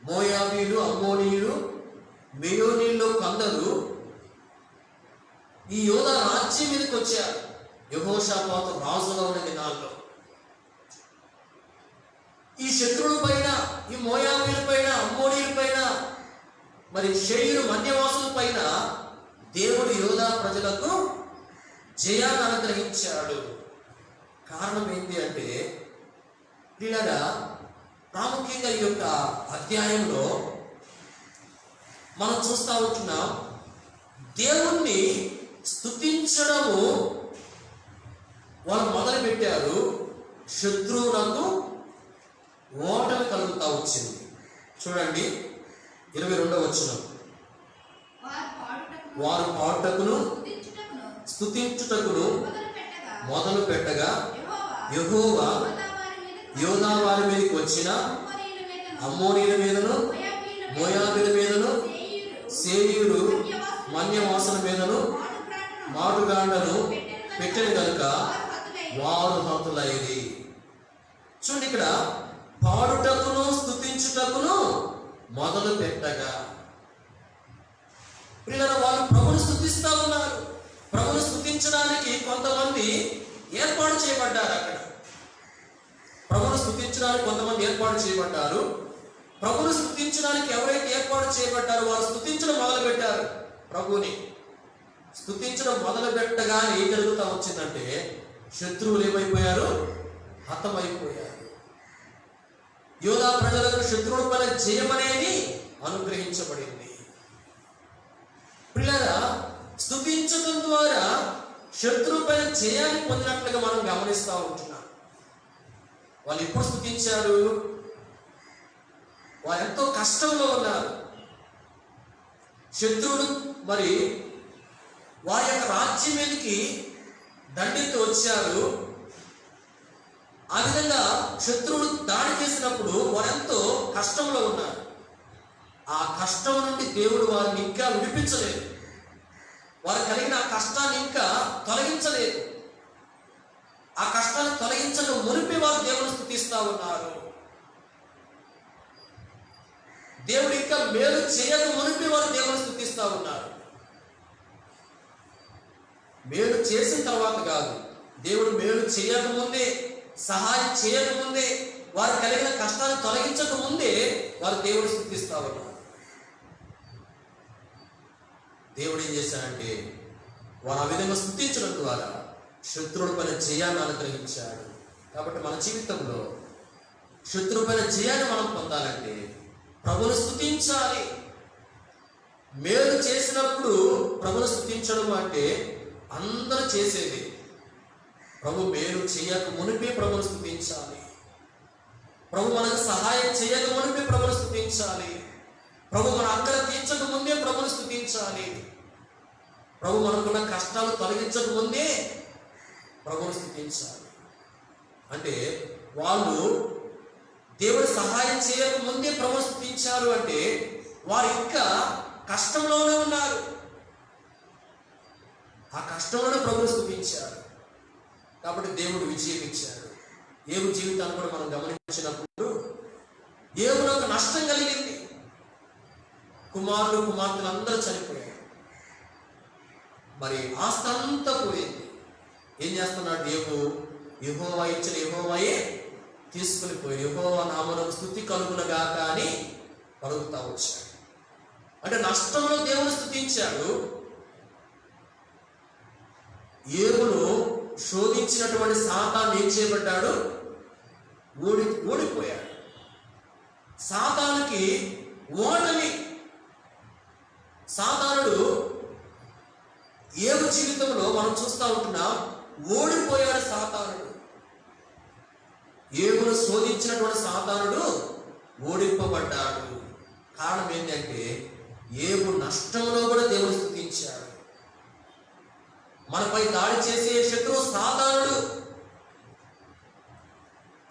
మోయాబీలు, అమ్మోనీయులు, మెయోనీయులు కొందరు ఈ యోధా రాజ్యం మీదకి వచ్చారు యెహోషాపాతు రాజుగా ఉన్న దినాల్లో. ఈ శత్రువుల పైన, ఈ మోయాబీల పైన, అమ్మోనీయుల పైన, మరి షేయరు మన్యవాసుల పైన దేవుడు యోధా ప్రజలకు జయాన్ని అనుగ్రహించాడు. కారణం ఏంటి అంటే, పిల్లగా ప్రాముఖ్యంగా ఈ యొక్క అధ్యాయంలో మనం చూస్తూ ఉంటున్నాం, దేవుణ్ణి స్తుతించడము వాళ్ళు మొదలు పెట్టారు. శత్రువులకు ఓటమి కలుగుతూ వచ్చింది. చూడండి, 22వ వచనం. వారు పాడుటకును స్తుతించుటకును మొదలు పెట్టగా యెహోవా యోధా వారి మీదకి వచ్చిన అమ్మోనీయుల మీదను, మోయాబీల మీదను, సేయీరు మన్యవాసుల మీదను మాటుగాండను పెట్టిన కనుక వారు హతులైరి. చూడండి, ఇక్కడ పాడుటకును స్తుతించుటకును మొదలు పెట్టగా, పిల్లలు వాళ్ళు ప్రభుని స్తుతిస్తూ ఉన్నారు. ప్రభుని స్తుతించడానికి కొంతమంది ఏర్పాటు చేయబడ్డారు. అక్కడ ప్రభుని స్తుతించడానికి కొంతమంది ఏర్పాటు చేయబడ్డారు. ప్రభుని స్తుతించడానికి ఎవరైతే ఏర్పాటు చేయబడ్డారో వారు స్తుతించడం మొదలు పెట్టారు. ప్రభుని స్తుతించడం మొదలు పెట్టగానే ఏం జరుగుతూ వచ్చిందంటే శత్రువులు ఏమైపోయారు? హతమైపోయారు. యోధా ప్రజలకు శత్రువుల పైన జయం అనేది అనుగ్రహించబడింది. పిల్లరా, స్తుతించడం ద్వారా శత్రువు పైన జయాన్ని పొందినట్లుగా మనం గమనిస్తూ ఉంటున్నాం. వాళ్ళు ఎప్పుడు స్తుతించారు? వారు ఎంతో కష్టంలో ఉన్నారు. శత్రువులు మరి వారి యొక్క రాజ్యం మీదకి దండెత్తి వచ్చారు. ఆ విధంగా శత్రువులు దాడి చేసినప్పుడు వారెంతో కష్టంలో ఉన్నారు. ఆ కష్టం నుండి దేవుడు వారిని ఇంకా విడిపించలేదు. వారు కలిగిన ఆ కష్టాన్ని ఇంకా తొలగించలేదు. ఆ కష్టాన్ని తొలగించడం మునిపి వారు దేవుని స్తుతిస్తూ ఉన్నారు. దేవుడు ఇంకా మేలు చేయక మునిపి వారు దేవుని స్తుతిస్తూ ఉన్నారు. మేలు చేసిన తర్వాత కాదు, దేవుడు మేలు చేయకముందే, సహాయం చేయకముందే వారు ముందే వారు దేవుడు స్తుతిస్తా ఉన్నారు. దేవుడు ఏం చేశాడంటే వారు ఆ విధంగా స్తుతించడం ద్వారా శత్రువుల పైన జయాన్ని అనుగ్రహించాడు. కాబట్టి మన జీవితంలో శత్రువు పైన జయాన్ని మనం పొందాలంటే ప్రభువును స్తుతించాలి. మేలు చేసినప్పుడు ప్రభువును స్తుతించడం అంటే అందరూ చేసేది. ప్రభు మేలు చేయక మునిపే ప్రభువును స్తుతించాలి. ప్రభు మనకు సహాయం చేయక మునిపే ప్రభువును స్తుతించాలి. ప్రభు మన అక్కర తీర్చక ముందే ప్రభువును స్తుతించాలి. ప్రభు మనకున్న కష్టాలు తొలగించక ముందే ప్రభువును స్తుతించాలి. అంటే వాళ్ళు దేవుడు సహాయం చేయక ముందే ప్రభువును స్తుతించారు అంటే వారు ఇంకా కష్టంలోనే ఉన్నారు. ఆ కష్టంలోనే ప్రభువును స్తుతించారు కాబట్టి దేవుడు విజయం ఇచ్చాడు. ఏబు జీవితాన్ని కూడా మనం గమనించినప్పుడు ఏబునకు నష్టం కలిగింది. కుమారులు కుమార్తెలు అందరూ చనిపోయారు. మరి ఆస్తి అంతా పోయింది. ఏం చేస్తున్నాడు ఏబు? యెహోవా ఇచ్చిన యెహోవాయే తీసుకుని పోయి యెహోవా నామమునకు స్తుతి కలుగునుగాక అని పలుకుతా వచ్చాడు. అంటే నష్టంలో దేవుని స్తుతించాడు. ఏబును శోధించినటువంటి సాతాను ఏం చేయబడ్డాడు? ఓడిపోయాడు. సాతానుకి ఓటమి. సాతానుడు ఏబు జీవితంలో మనం చూస్తూ ఉంటున్నాం, ఓడిపోయాడు సాతానుడు. ఏబును శోధించినటువంటి సాతానుడు ఓడింపబడ్డాడు. కారణం ఏంటంటే ఏబు నష్టంలో కూడా దేవుని స్తుతించాడు. మనపై దాడి చేసే శత్రువు సాతానుడు.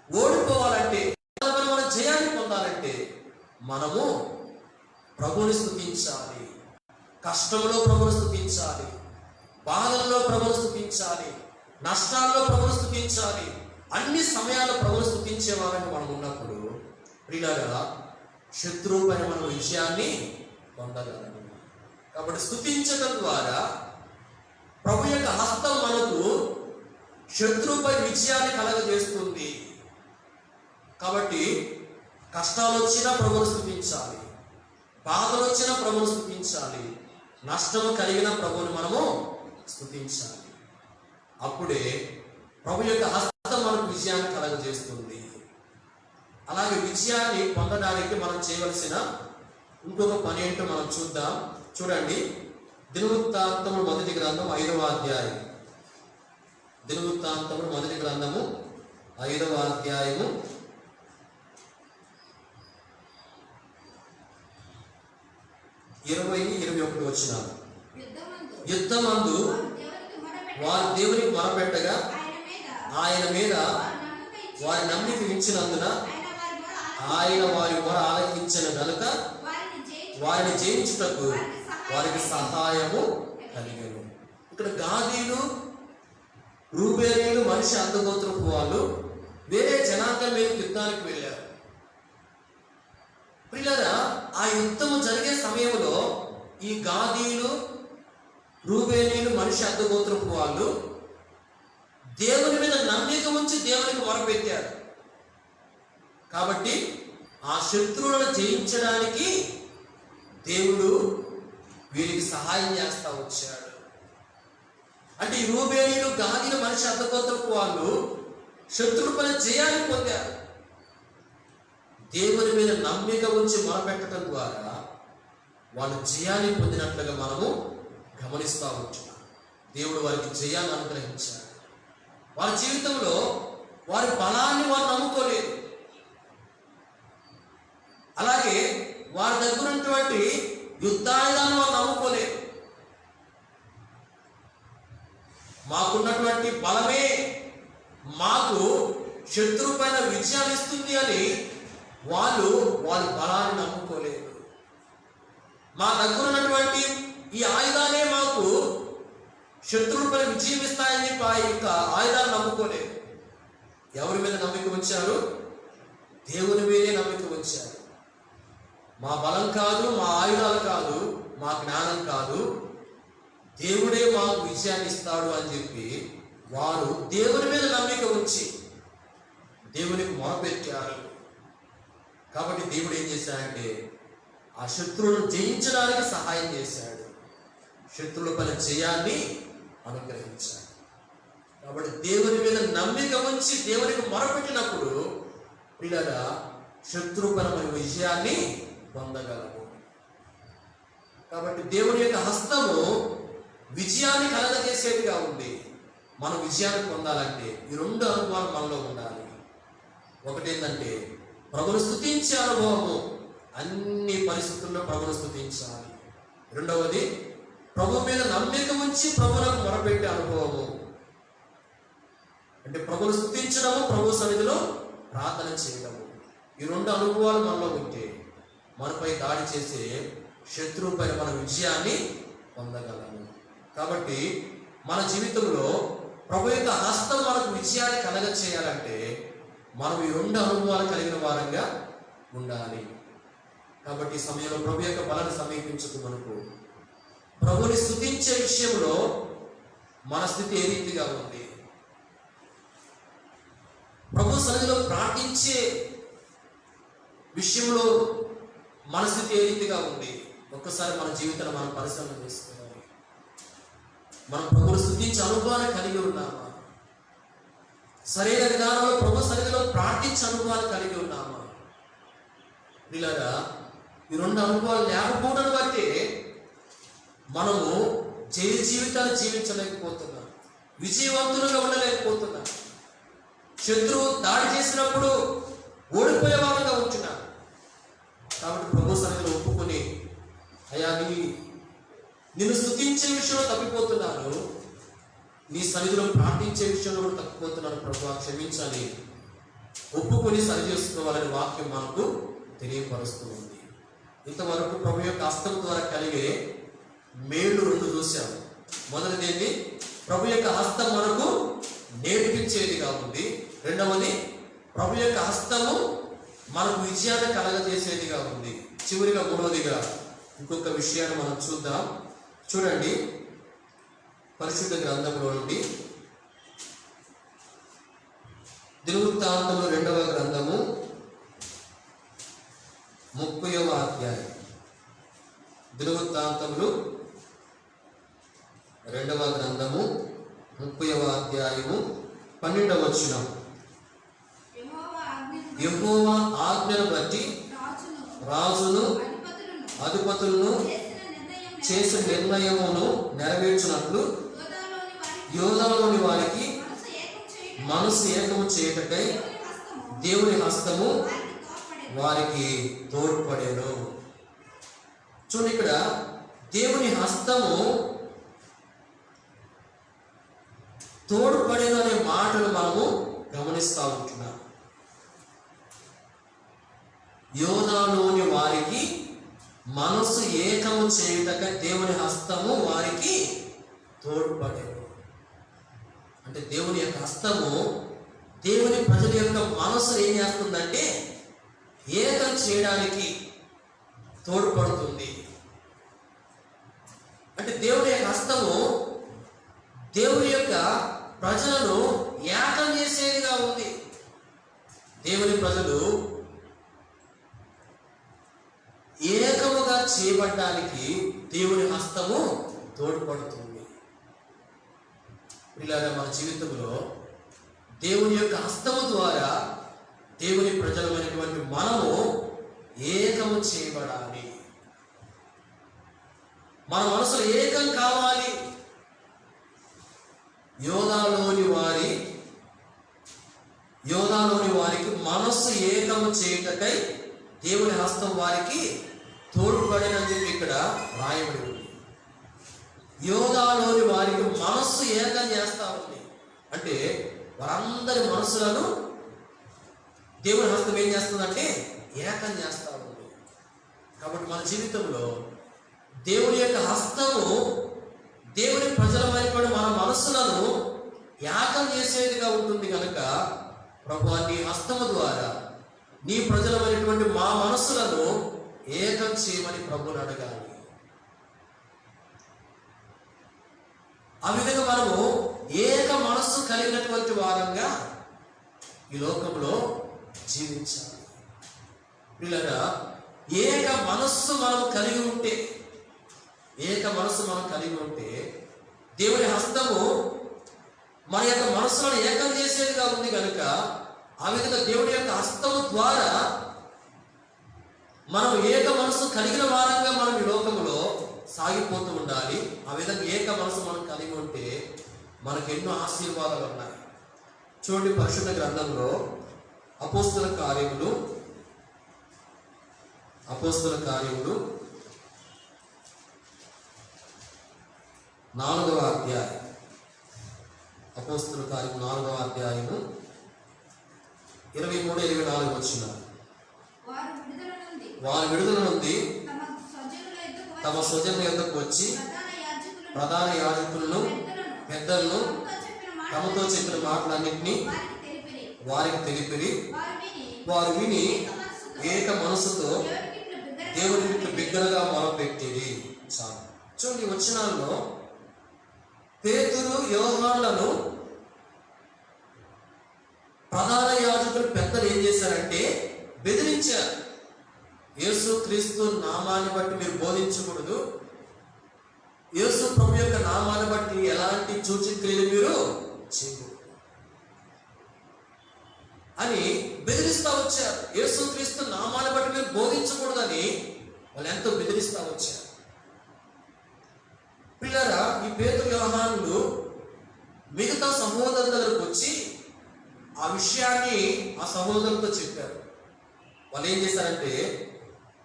ఓడిపోవాలంటే మనం జయాన్ని పొందాలంటే మనము ప్రభువుని స్తుతించాలి. కష్టంలో ప్రభువుని స్తుతించాలి, బాధల్లో ప్రభువుని స్తుతించాలి, నష్టాల్లో ప్రభువుని స్తుతించాలి. అన్ని సమయాల్లో ప్రభువుని స్తుతించే వాళ్ళని మనం ఉన్నప్పుడు ప్రియులారా శత్రువు పైన మనం విజయాన్ని పొందగలము. కాబట్టి స్తుతించడం ద్వారా ప్రభు యొక్క హస్తం మనకు శత్రువుపై విజయాన్ని కలగజేస్తుంది. కాబట్టి కష్టాలు వచ్చినా ప్రభువును స్తుతించాలి, బాధలు వచ్చినా ప్రభువును స్తుతించాలి, నష్టం కలిగిన ప్రభువుని మనము స్తుతించాలి. అప్పుడే ప్రభు యొక్క హస్తం మనకు విజయాన్ని కలగజేస్తుంది. అలాగే విజయాన్ని పొందడానికి మనం చేయవలసిన ఇంకొక పని ఏంటో మనం చూద్దాం. చూడండి, దినవృత్తాంతములు మొదటి గ్రంథం 5వ అధ్యాయం. దినవృత్తాంతములు మొదటి గ్రంథము 5వ అధ్యాయము 20-21 వచనాలు. యుద్ధమందు వారు దేవునికి మొరపెట్టగా ఆయన మీద వారి నమ్మిక ఉంచినందున ఆయన వారి మొర ఆలకించిన గనుక వారిని జయించుటకు వారికి సహాయము కలిగెను. ఇక్కడ గాదీలు, రూబేనీలు, మనిషి అర్థగోత్రపు వాళ్ళు వేరే జనాంగం మీద యుద్ధానికి వెళ్ళారు. ప్రియులారా, ఆ యుద్ధము జరిగే సమయంలో ఈ గాదీలు, రూబేనీలు, మనిషి అర్థగోత్రపు వాళ్ళు దేవుని మీద నమ్మిక ఉంచి దేవునికి మొరపెట్టారు. కాబట్టి ఆ శత్రువులను జయించడానికి దేవుడు వీరికి సహాయం చేస్తా వచ్చాడు. అంటే ఈ రూబేనీలు, గాదీలు, మనిషి అర్థగోత్రపు వాళ్ళు శత్రువుల జయాన్ని పొందారు. దేవుని మీద నమ్మిక ఉంచి మొరపెట్టడం ద్వారా వాళ్ళు జయాన్ని పొందినట్లుగా మనము గమనిస్తూ ఉంటున్నాం. దేవుడు వారికి జయాన్ని అనుగ్రహించాడు. వారి జీవితంలో వారి బలాన్ని వారు నమ్ముకోలేదు. అలాగే వారి దగ్గర ఉన్నటువంటి యుద్ధాయుధాన్ని వారు నమ్ముకోలేదు. మాకున్నటువంటి బలమే మాకు శత్రువు పైన విజయాన్ని ఇస్తుంది అని వాళ్ళు వారి బలాన్ని నమ్ముకోలేదు. మా దగ్గర ఉన్నటువంటి ఈ ఆయుధాలే మాకు శత్రువుపై విజయం ఇస్తాయని చెప్పి ఆ యొక్క ఆయుధాన్ని నమ్ముకోలేదు. ఎవరి మీద నమ్మిక ఉంచారు? దేవుని మీదే నమ్మిక ఉంచారు. మా బలం కాదు, మా ఆయుధాలు కాదు, మా జ్ఞానం కాదు, దేవుడే మాకు విజయాన్ని ఇస్తాడు అని చెప్పి వారు దేవుని మీద నమ్మిక ఉంచి దేవునికి మొరపెట్టారు. కాబట్టి దేవుడు ఏం చేశాడంటే ఆ శత్రువులను జయించడానికి సహాయం చేశాడు, శత్రువుల పైన జయాన్ని అనుగ్రహించాడు. కాబట్టి దేవుని మీద నమ్మిక ఉంచి దేవునికి మొరపెట్టినప్పుడు పిల్లల శత్రుపరమైన విజయాన్ని పొందగలము. కాబట్టి దేవుని యొక్క హస్తము విజయాన్ని కలగజేసేదిగా ఉంది. మనం విజయాన్ని పొందాలంటే ఈ రెండు అనుభవాలు మనలో ఉండాలి. ఒకటేంటంటే ప్రభువును స్తుతించే అనుభవము, అన్ని పరిస్థితుల్లో ప్రభువును స్తుతించాలి. రెండవది ప్రభు మీద నమ్మిక ఉంచి ప్రభువులకు మొరపెట్టే అనుభవము, అంటే ప్రభువును స్తుతించడము, ప్రభు సన్నిధిలో ప్రార్థన చేయడము. ఈ రెండు అనుభవాలు మనలో ఉంటే మనపై దాడి చేసే శత్రువు పైన మన విజయాన్ని పొందగలము. కాబట్టి మన జీవితంలో ప్రభు యొక్క హస్తం మనకు విజయాన్ని కలగ చేయాలంటే మనం ఈ రెండు అనుభవాలు కలిగిన వారంగా ఉండాలి. కాబట్టి ఈ సమయంలో ప్రభు యొక్క బలాన్ని సమీపించుకు మనకు ప్రభుని స్తుతించే విషయంలో మన స్థితి ఏ రీతిగా ఉంది, ప్రభు సన్నిధిలో ప్రార్థించే విషయంలో మన స్థితి ఏ రీతిగా ఉంది, ఒక్కసారి మన జీవితాన్ని మనం పరిశీలన చేసుకోవాలి. మనం ప్రభువును స్తుతించే అనుభవాన్ని కలిగి ఉన్నామా? సరైన విధానంలో ప్రభు సన్నిధిలో ప్రార్థించే అనుభవాలు కలిగి ఉన్నామా? ఇలాగా ఈ రెండు అనుభవాలు లేకపోవడం బట్టి మనము జయ జీవితాన్ని జీవించలేకపోతున్నాం, విజయవంతులుగా ఉండలేకపోతున్నాం. శత్రువు దాడి చేసినప్పుడు ఓడిపోయే వారంగా ఉంటున్నాం. కాబట్టి ప్రభు సన్నిధిలో ఒప్పుకొని, అయ్యా నిన్ను స్తుతించే విషయంలో తప్పిపోతున్నాను, నీ సన్నిధిలో ప్రార్థించే విషయంలో కూడా తప్పిపోతున్నాను ప్రభు, క్షమించాలి, ఒప్పుకొని సరి చేసుకోవాలని వాక్యం మనకు తెలియపరుస్తూ ఉంది. ఇంతవరకు ప్రభు యొక్క హస్తం ద్వారా కలిగే మేలు రెండు చూశాము. మొదటిది ప్రభు యొక్క హస్తం మనకు నేర్పించేదిగా ఉంది. రెండవది ప్రభు యొక్క హస్తము మనకు విజయాన్ని కలగజేసేదిగా ఉంది. చివరిగా మూడవదిగా ఇంకొక విషయాన్ని మనం చూద్దాం. చూడండి, పరిశుద్ధ గ్రంథంలో నుండి దినవృత్తాంతములు 2వ గ్రంథము 30వ అధ్యాయం. దినవృత్తాంతములు 2వ గ్రంథము 30వ అధ్యాయము 12వ వచనం. యెహోవా ఆజ్ఞను బట్టి రాజును అధిపతులను చేసిన నిర్ణయమును నెరవేర్చినట్లు యోధాలోని వారికి మనసు ఏకము చేయటకై దేవుని హస్తము వారికి తోడ్పడేను. చూడండి, ఇక్కడ దేవుని హస్తము తోడ్పడేను అనే మాటలు మనము గమనిస్తూ ఉంటున్నాం. యోధాలోని వారికి మనసు ఏకము చేయుటక దేవుని హస్తము వారికి తోడ్పడేను. అంటే దేవుని యొక్క హస్తము దేవుని ప్రజల యొక్క మనసు ఏం చేస్తుందంటే ఏకం చేయడానికి తోడ్పడుతుంది. అంటే దేవుని యొక్క హస్తము దేవుని యొక్క ప్రజలను ఏకం చేసేదిగా ఉంది. దేవుని ప్రజలు ఏకముగా చేయబడడానికి దేవుని హస్తము తోడ్పడుతుంది. ఇలాగా మన జీవితంలో దేవుని యొక్క హస్తము ద్వారా దేవుని ప్రజలమైనటువంటి మనము ఏకము చేయబడాలి. మన మనసులో ఏకం కావాలి. యోధాలోని వారికి మనస్సు ఏకము చేయుటకై దేవుని హస్తం వారికి తోడ్పడినని చెప్పి ఇక్కడ రాయబడి ఉంది. యోధాలోని వారికి మనస్సు ఏకం చేస్తా ఉంది. అంటే వారందరి మనసులను దేవుని హస్తం ఏం చేస్తుందంటే ఏకం చేస్తా ఉంది. కాబట్టి మన జీవితంలో దేవుని యొక్క హస్తము దేవుని ప్రజలమైనటువంటి మన మనస్సులను ఏకం చేసేదిగా ఉంటుంది కనుక ప్రభువా, నీ హస్తము ద్వారా నీ ప్రజలమైనటువంటి మా మనస్సులను ఏకం చేయమని ప్రభువుని అడగాలి. ఆ విధంగా మనము ఏక మనస్సు కలిగినటువంటి వారంగా ఈ లోకంలో జీవించాలి. పిల్లగా ఏక మనస్సు మనం కలిగి ఉంటే, దేవుని హస్తము మన యొక్క మనస్సులను ఏకం చేసేదిగా ఉంది కనుక, ఆ విధంగా దేవుడి యొక్క హస్తము ద్వారా మనం ఏక మనసు కలిగిన వారంగా మనం ఈ లోకంలో సాగిపోతూ ఉండాలి. ఆ విధంగా ఏక మనసు మనం కలిగి ఉంటే మనకు ఎన్నో ఆశీర్వాదాలు ఉన్నాయి. చూడండి, పరిశుద్ధ గ్రంథంలో అపోస్తల కార్యములు 4వ అధ్యాయం. అపోస్తల కార్యము 4వ అధ్యాయము 23-24 వచనాలు. వారు విడుదల నుండి తమ స్వజనుల యొద్దకు వచ్చి ప్రధాన యాజకులను పెద్దలను తమతో చెప్పిన మాటలన్నింటినీ వారికి తెలిపిరి. వారు విని ఏక మనసుతో దేవునికి బిగ్గరగా మొరపెట్టిరి. చాలు. చూడండి, వచనాల్లో పేతురు యోహానులను ప్రధాన యాజకులు పెద్దలు ఏం చేశారంటే బెదిరించారు. యేసు క్రీస్తు నామాన్ని బట్టి మీరు బోధించకూడదు, యేసు ప్రభు యొక్క నామాన్ని బట్టి ఎలాంటి సూచక్రియలు మీరు చేయకూడదు అని బెదిరిస్తా వచ్చారు. యేసు క్రీస్తు నామాన్ని బట్టి మీరు బోధించకూడదని వాళ్ళు ఎంతో బెదిరిస్తా వచ్చారు. పిల్లరా, ఈ పేతురు యోహానులు మిగతా సహోదరుల దగ్గరకు వచ్చి ఆ విషయాన్ని ఆ సహోదరులతో చెప్పారు. వాళ్ళు ఏం చేశారంటే,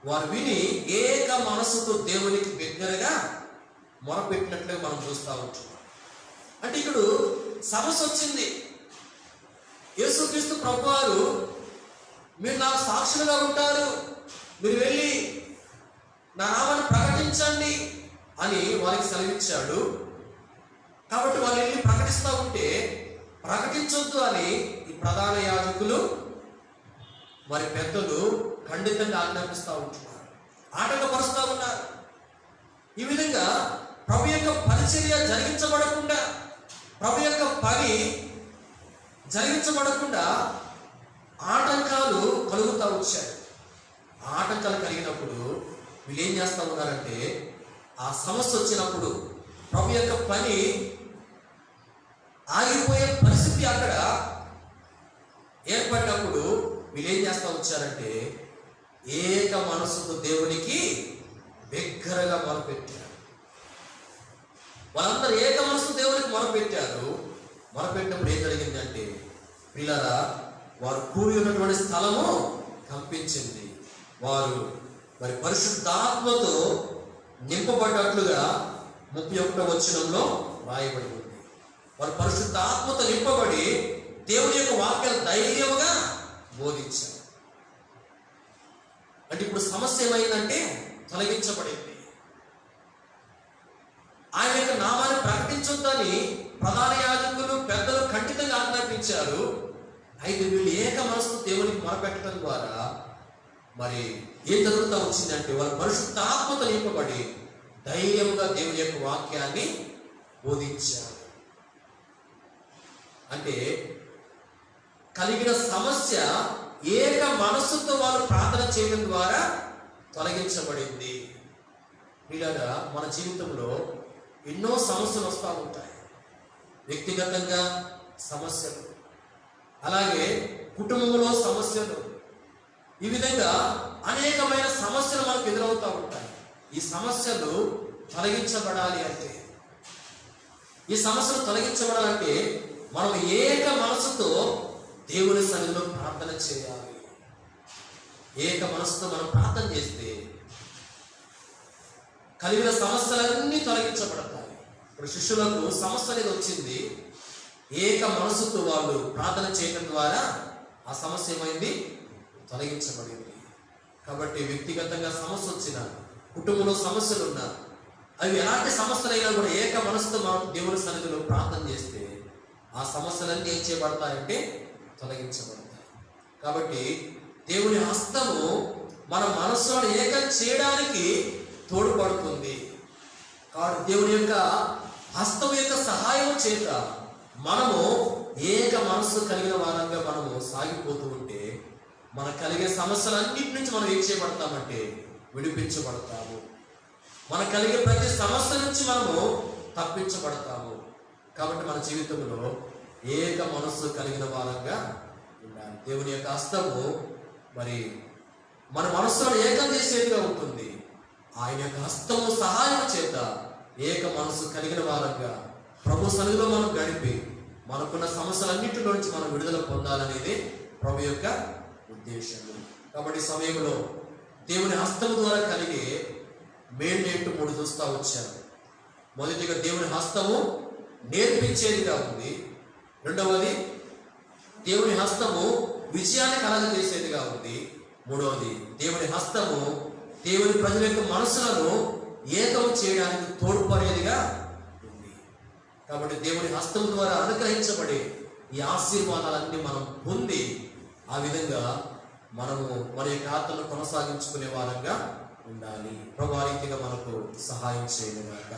వారు విని ఏక మనసుతో దేవునికి బిగ్గరగా మొరపెట్టినట్లుగా మనం చూస్తూ ఉంటాం. అంటే ఇక్కడ సమస్య వచ్చింది. యేసుక్రీస్తు ప్రభువారు మీరు నాకు సాక్షులుగా ఉంటారు, మీరు వెళ్ళి నా నామాన్ని ప్రకటించండి అని వారికి సెలవిచ్చాడు. కాబట్టి వాళ్ళు వెళ్ళి ప్రకటిస్తూ ఉంటే ప్రకటించొద్దు అని ఈ ప్రధాన యాజకులు మరి పెద్దలు ఖండితంగా ఆజ్ఞాపిస్తూ ఉంటున్నారు, ఆటంకపరుస్తూ ఉన్నారు. ఈ విధంగా ప్రభు యొక్క పరిచర్య జరిగించబడకుండా, ప్రభు యొక్క పని జరిగించబడకుండా ఆటంకాలు కలుగుతూ వచ్చాయి. ఆటంకాలు కలిగినప్పుడు వీళ్ళు ఏం చేస్తూ ఉన్నారంటే, ఆ సమస్య వచ్చినప్పుడు ప్రభు యొక్క పని ఆగిపోయే పరిస్థితి అక్కడ ఏర్పడినప్పుడు వీళ్ళు ఏం చేస్తూ వచ్చారంటే, ఏక మనసుతో దేవునికి బిగ్గరగా మొరపెట్టారు. వాళ్ళందరూ ఏక మనసు దేవునికి మొరపెట్టారు. మొరపెట్టినప్పుడు ఏం జరిగిందంటే, పిల్లరా, వారు కూడి ఉన్నటువంటి స్థలము కంపించింది. వారు మరి పరిశుద్ధాత్మతో నింపబడ్డట్లుగా 31వ వచనంలో రాయబడి ఉంది. వారు పరిశుద్ధాత్మతో నింపబడి దేవుని యొక్క వాక్యాలు ధైర్యంగా బోధించారు. అంటే ఇప్పుడు సమస్య ఏమైందంటే తొలగించబడింది. ఆయన యొక్క నామాన్ని ప్రకటించొద్దని ప్రధాన యాజకులు పెద్దలు ఖండితంగా ఆజ్ఞాపించారు. అయితే వీళ్ళు ఏక మనసుతో దేవునికి మొరపెట్టడం ద్వారా మరి ఏం జరుగుతూ వచ్చిందంటే, వారు పరిశుద్ధాత్మతో నింపబడి ధైర్యంగా దేవుని యొక్క వాక్యాన్ని బోధించారు. అంటే కలిగిన సమస్య ఏక మనస్సుతో వాళ్ళు ప్రార్థన చేయడం ద్వారా తొలగించబడింది. ఇలాగా మన జీవితంలో ఎన్నో సమస్యలు వస్తూ ఉంటాయి. వ్యక్తిగతంగా సమస్యలు, అలాగే కుటుంబంలో సమస్యలు, ఈ విధంగా అనేకమైన సమస్యలు మనకు ఎదురవుతూ ఉంటాయి. ఈ సమస్యలు తొలగించబడాలి అంటే, ఈ సమస్యలు తొలగించబడాలంటే మనం ఏక మనసుతో దేవుని సన్నిధిలో ప్రార్థన చేయాలి. ఏక మనసుతో మనం ప్రార్థన చేస్తే కలిగిన సమస్యలన్నీ తొలగించబడతాయి. ఇప్పుడు శిష్యులకు సమస్య అనేది వచ్చింది. ఏక మనసుతో వాళ్ళు ప్రార్థన చేయడం ద్వారా ఆ సమస్య ఏమైంది? తొలగించబడింది. కాబట్టి వ్యక్తిగతంగా సమస్య వచ్చినా, కుటుంబంలో సమస్యలు ఉన్నా, అవి ఎలాంటి సమస్యలైనా కూడా ఏక మనసుతో మనం దేవుని సన్నిధిలో ప్రార్థన చేస్తే ఆ సమస్యలన్నీ ఏం చేయబడతాయంటే తొలగించబడతాయి. కాబట్టి దేవుని హస్తము మన మనస్సును ఏకం చేయడానికి తోడ్పడుతుంది. కాబట్టి దేవుని యొక్క హస్తం యొక్క సహాయం చేత మనము ఏక మనస్సు కలిగిన వారంగా మనము సాగిపోతూ ఉంటే మనకు కలిగే సమస్యలన్నిటి నుంచి మనం ఏం చేయబడతామంటే విడిపించబడతాము. మనకు కలిగే ప్రతి సమస్య నుంచి మనము తప్పించబడతాము. కాబట్టి మన జీవితంలో ఏక మనస్సు కలిగిన వారంగా ఉండాలి. దేవుని యొక్క హస్తము మరి మన మనస్సులో ఏకం చేసేదిగా ఉంటుంది. ఆయన యొక్క హస్తము సహాయం చేత ఏక మనస్సు కలిగిన వారంగా ప్రభు సన్నిధిలో మనం గడిపి మనకున్న సమస్యలన్నింటిలో నుంచి మనం విడుదల పొందాలనేది ప్రభు యొక్క ఉద్దేశము. కాబట్టి సమయంలో దేవుని హస్తము ద్వారా కలిగే మేండేట్ 3 చూస్తూ వచ్చారు. మొదటిగా దేవుని హస్తము నేర్పించేదిగా ఉంది. రెండవది దేవుని హస్తము విజయాన్ని కలగజేసేదిగా ఉంది. మూడవది దేవుని హస్తము దేవుని ప్రజల యొక్క మనసులను ఏకం చేయడానికి తోడ్పడేదిగా ఉంది. కాబట్టి దేవుని హస్తం ద్వారా అనుగ్రహించబడే ఈ ఆశీర్వాదాలన్నీ మనం పొంది ఆ విధంగా మనము మన యొక్క ఆత్మను కొనసాగించుకునే వారంగా ఉండాలి. ప్రభావితంగా మనకు సహాయం చేయగలగాక.